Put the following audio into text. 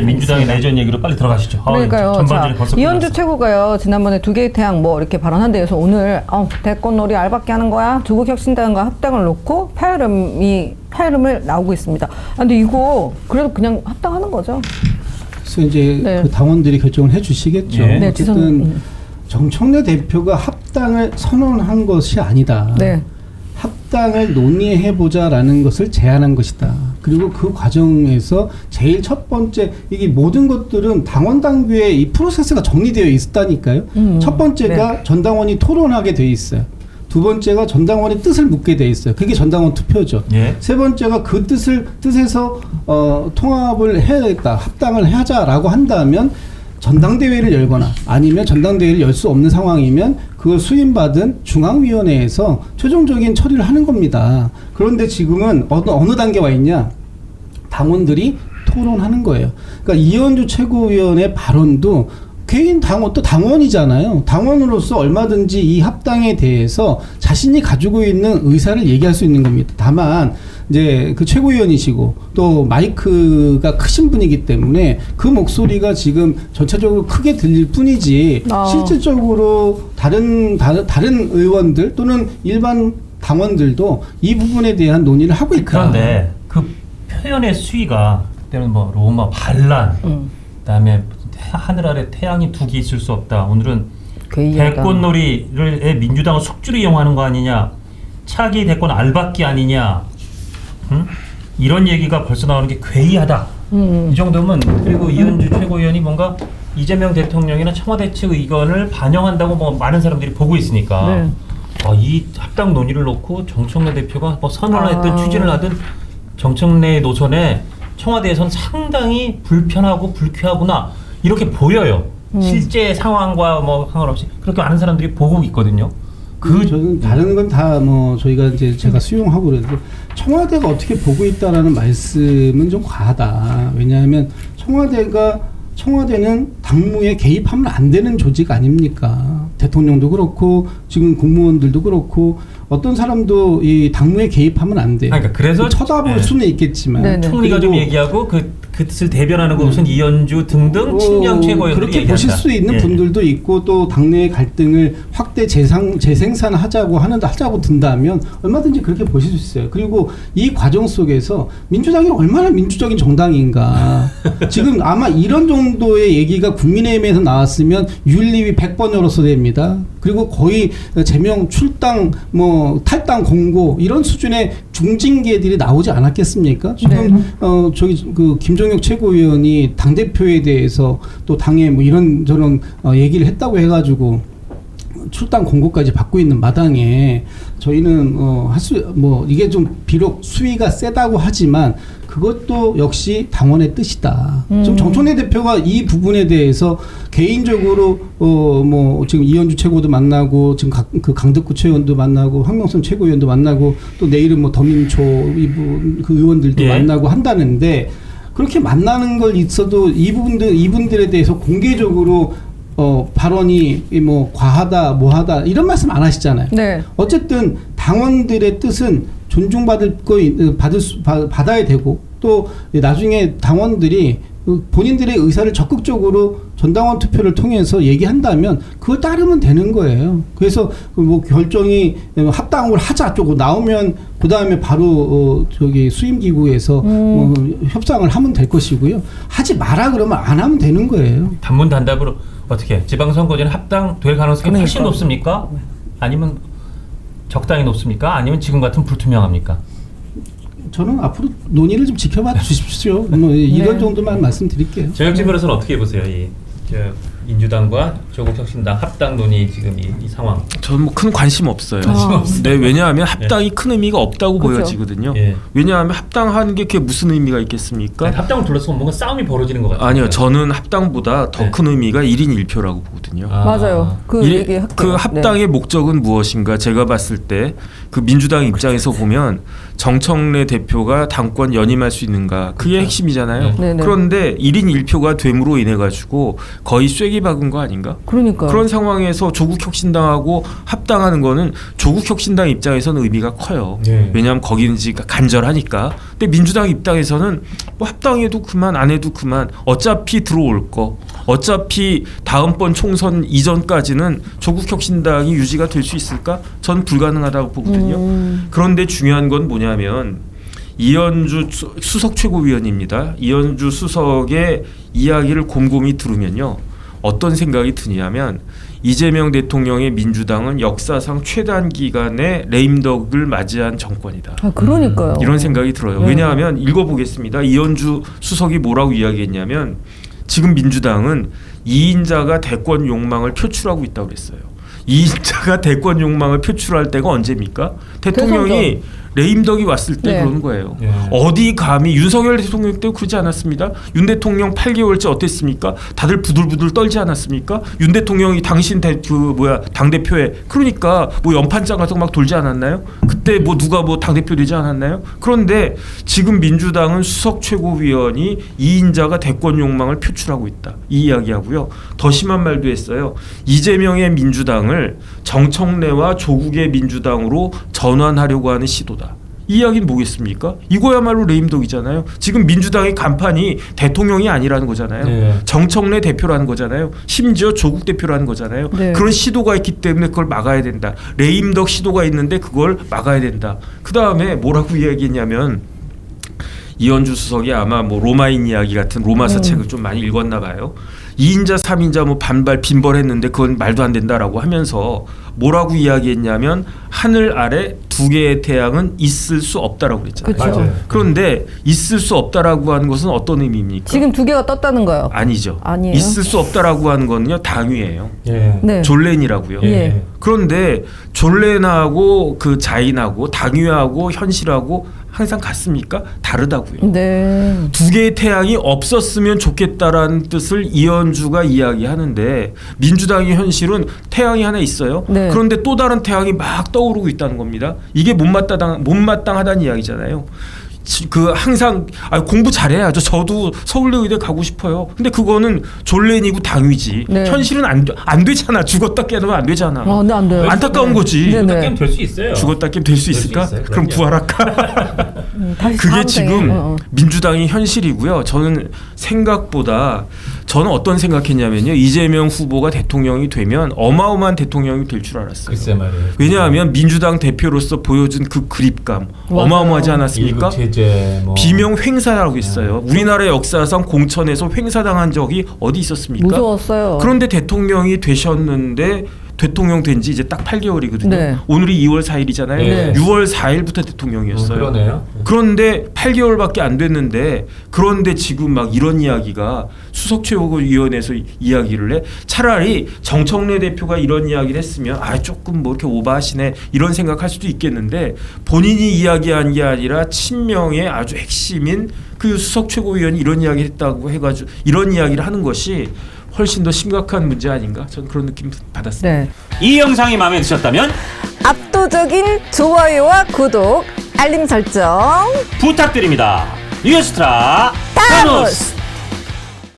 이제 민주당의 내전 얘기로 빨리 들어가시죠. 그러니까요. 전반전에 벌써 이현주 끝났어. 최고가요. 지난번에 두 개의 태양 뭐 이렇게 발언한 데에서 오늘 대권놀이 알박기 하는 거야. 조국혁신당과 합당을 놓고 파열음을 나오고 있습니다. 근데 이거 그래도 그냥 합당하는 거죠. 그래서 이제 네. 그 당원들이 결정을 해주시겠죠. 네. 어쨌든 정청래 대표가 합당을 선언한 것이 아니다. 네. 합당을 논의해보자라는 것을 제안한 것이다. 그리고 그 과정에서 제일 첫 번째, 이게 모든 것들은 당원 당규에 이 프로세스가 정리되어 있다니까요. 첫 번째가 네. 전당원이 토론하게 돼 있어요. 두 번째가 전당원의 뜻을 묻게 돼 있어요. 그게 전당원 투표죠. 예. 세 번째가 그 뜻에서 통합을 해야겠다, 합당을 하자라고 한다면 전당대회를 열거나 아니면 전당대회를 열 수 없는 상황이면 그걸 수임받은 중앙위원회에서 최종적인 처리를 하는 겁니다. 그런데 지금은 어느 단계 와 있냐? 당원들이 토론하는 거예요. 그러니까 이현주 최고위원의 발언도 개인 당원, 또 당원이잖아요. 당원으로서 얼마든지 이 합당에 대해서 자신이 가지고 있는 의사를 얘기할 수 있는 겁니다. 다만 이제 그 최고위원이시고 또 마이크가 크신 분이기 때문에 그 목소리가 지금 전체적으로 크게 들릴 뿐이지 실질적으로 다른 의원들 또는 일반 당원들도 이 부분에 대한 논의를 하고 있다. 그런데 그 표현의 수위가 때는 뭐 로마 반란, 그다음에 하늘 아래 태양이 두 개 있을 수 없다. 오늘은 대권놀이를 민주당을 속주로 이용하는 거 아니냐? 차기 대권 알박기 아니냐? 이런 얘기가 벌써 나오는 게 괴이하다. 이 정도면 그리고 이현주 최고위원이 뭔가 이재명 대통령이나 청와대 측 의견을 반영한다고 뭐 많은 사람들이 보고 있으니까 네. 이 합당 논의를 놓고 정청래 대표가 뭐 선언을 했든 추진을 하든 정청래의 노선에 청와대에서는 상당히 불편하고 불쾌하구나 이렇게 보여요. 실제 상황과 뭐 상관없이 그렇게 많은 사람들이 보고 있거든요. 저는 다른 건 다 뭐 저희가 이제 제가 수용하고 그래도 청와대가 어떻게 보고 있다라는 말씀은 좀 과하다. 왜냐하면 청와대는 당무에 개입하면 안 되는 조직 아닙니까? 대통령도 그렇고 지금 국무원들도 그렇고 어떤 사람도 이 당무에 개입하면 안 돼요. 그러니까 그래서 쳐다볼 수는 있겠지만 네네. 총리가 좀 얘기하고 그 뜻을 대변하는 것은 이현주 등등 친명 최고위원들이 그렇게 얘기한다. 보실 수 있는 분들도 있고 또 당내의 갈등을 확대 재생산하자고 하자고 든다면 얼마든지 그렇게 보실 수 있어요. 그리고 이 과정 속에서 민주당이 얼마나 민주적인 정당인가. 지금 아마 이런 정도의 얘기가 국민의힘에서 나왔으면 윤리위 100번 열어서 됩니다. 그리고 거의 제명 출당 탈당 공고 이런 수준의 중징계들이 나오지 않았겠습니까? 지금 그 김종혁 최고위원이 당 대표에 대해서 또 당에 뭐 이런저런 얘기를 했다고 해가지고 출당 공고까지 받고 있는 마당에 저희는 이게 좀 비록 수위가 세다고 하지만 그것도 역시 당원의 뜻이다. 좀 정청래 대표가 이 부분에 대해서 개인적으로 지금 이현주 최고도 만나고 지금 그 강덕구 최의원도 만나고 황명선 최고위원도 만나고 또 내일은 뭐 더민초 그 의원들도 만나고 한다는데 그렇게 만나는 걸 있어도 이분들에 대해서 공개적으로 발언이 뭐 과하다 뭐하다 이런 말씀 안 하시잖아요. 네. 어쨌든 당원들의 뜻은 받아야 되고 또 나중에 당원들이 본인들의 의사를 적극적으로 전당원 투표를 통해서 얘기한다면 그걸 따르면 되는 거예요. 그래서 뭐 결정이 합당을 하자 쪽으로 나오면 그 다음에 바로 수임기구에서 협상을 하면 될 것이고요. 하지 마라 그러면 안 하면 되는 거예요. 단문단답으로 어떻게 지방선거제는 합당될 가능성이 훨씬 높습니까? 아니면 적당히 높습니까? 아니면 지금 같은 불투명합니까? 저는 앞으로 논의를 좀 지켜봐 주십시오. 이런 정도만 말씀드릴게요. 정혁진 변호사는 어떻게 보세요? 민주당과 조국혁신당 합당 논의 지금 이 상황. 저는 뭐 큰 관심 없어요. 네, 왜냐하면 합당이 큰 의미가 없다고 보여지거든요. 왜냐하면 합당하는 게 그게 무슨 의미가 있겠습니까? 아니, 합당을 둘러싸고 뭔가 싸움이 벌어지는 것 같아요. 아니요, 저는 합당보다 더 큰 의미가 1인 1표라고 보거든요. 맞아요. 그 합당의 목적은 무엇인가? 제가 봤을 때 그 민주당 입장에서 보면 정청래 대표가 당권 연임할 수 있는가 그게 핵심이잖아요. 네. 그런데 1인 1표가 됨으로 인해 가지고 거의 쐐기 박은 거 아닌가? 그러니까요. 그런 상황에서 조국혁신당하고 합당하는 거는 조국혁신당 입장에서는 의미가 커요. 네. 왜냐하면 거기는 지금 간절하니까. 근데 민주당 입장에서는 뭐 합당해도 그만 안 해도 그만 어차피 들어올 거 어차피 다음번 총선 이전까지는 조국혁신당이 유지가 될 수 있을까? 전 불가능하다고 보거든요. 그런데 중요한 건 뭐냐면 이현주 수석 최고위원입니다. 이현주 수석의 이야기를 곰곰이 들으면요. 어떤 생각이 드냐면 이재명 대통령의 민주당은 역사상 최단기간에 레임덕을 맞이한 정권이다. 아, 그러니까요. 이런 생각이 들어요. 왜냐하면 읽어보겠습니다. 이현주 수석이 뭐라고 이야기했냐면 지금 민주당은 2인자가 대권 욕망을 표출하고 있다고 그랬어요. 2인자가 대권 욕망을 표출할 때가 언제입니까? 대통령이 레임덕이 왔을 때 그러는 거예요. 어디 감히 윤석열 대통령 때 그러지 않았습니다. 윤 대통령 8개월째 어땠습니까? 다들 부들부들 떨지 않았습니까? 윤 대통령이 당신 당대표에 그러니까 뭐 연판장 같은 거 막 돌지 않았나요? 그때 뭐 누가 뭐 당대표 되지 않았나요? 그런데 지금 민주당은 수석 최고위원이 2인자가 대권 욕망을 표출하고 있다. 이 이야기하고요. 더 심한 말도 했어요. 이재명의 민주당을 정청래와 조국의 민주당으로 전환하려고 하는 시도다. 이 이야기는 뭐겠습니까? 이거야말로 레임덕이잖아요. 지금 민주당의 간판이 대통령이 아니라는 거잖아요. 네. 정청래 대표라는 거잖아요. 심지어 조국 대표라는 거잖아요. 네. 그런 시도가 있기 때문에 그걸 막아야 된다. 레임덕 시도가 있는데 그걸 막아야 된다. 그 다음에 뭐라고 이야기했냐면 이현주 수석이 아마 뭐 로마인 이야기 같은 로마서 책을 좀 많이 읽었나 봐요. 2인자 3인자 뭐 반발 빈벌했는데 그건 말도 안 된다라고 하면서 뭐라고 이야기했냐면 하늘 아래 두 개의 태양은 있을 수 없다라고 그랬잖아요. 그렇죠. 맞아요. 그런데 있을 수 없다라고 하는 것은 어떤 의미입니까? 지금 두 개가 떴다는 거요. 아니죠. 아니에요. 있을 수 없다라고 하는 거는요 당위예요. 예. 네. 졸렌이라고요. 예. 그런데 졸렌하고 그 자인하고 당위하고 현실하고 항상 같습니까? 다르다고요. 네. 두 개의 태양이 없었으면 좋겠다라는 뜻을 이현주가 이야기하는데 민주당의 현실은 태양이 하나 있어요. 네. 그런데 또 다른 태양이 막 떠오르고 있다는 겁니다. 이게 못마땅하다는 이야기잖아요. 그 항상 공부 잘해야죠. 저도 서울대 의대 가고 싶어요. 근데 그거는 졸렌이고 당위지. 네. 현실은 안 되잖아. 죽었다 깨면 안 되잖아. 아, 네, 안 돼요. 안타까운 거지. 네, 네. 게임 될 수 있어요. 죽었다 깨면 될 수 될수 있을까? 있어요. 그럼 그럼요. 부활할까? 다시 그게 다음 지금 생에. 민주당의 현실이고요. 저는 어떤 생각했냐면요. 이재명 후보가 대통령이 되면 어마어마한 대통령이 될 줄 알았어요. 글쎄 말이에요. 왜냐하면 민주당 대표로서 보여준 그 그립감 맞아요. 어마어마하지 않았습니까? 일국 제재 뭐 비명 횡사라고 있어요. 우리나라 역사상 공천에서 횡사당한 적이 어디 있었습니까? 무서웠어요. 그런데 대통령이 되셨는데 대통령 된 지 이제 딱 8개월이거든요. 네. 오늘이 2월 4일이잖아요. 네. 6월 4일부터 대통령이었어요. 그러네요. 그런데 8개월밖에 안 됐는데 그런데 지금 막 이런 이야기가 수석 최고위원회에서 이야기를 해. 차라리 정청래 대표가 이런 이야기를 했으면 조금 뭐 이렇게 오버하시네 이런 생각할 수도 있겠는데 본인이 이야기한 게 아니라 친명의 아주 핵심인 그 수석 최고위원이 이런 이야기를 했다고 해가지고 이런 이야기를 하는 것이 훨씬 더 심각한 문제 아닌가? 저는 그런 느낌 받았습니다. 네. 이 영상이 마음에 드셨다면 압도적인 좋아요와 구독, 알림 설정 부탁드립니다. 뉴스트라 타노스!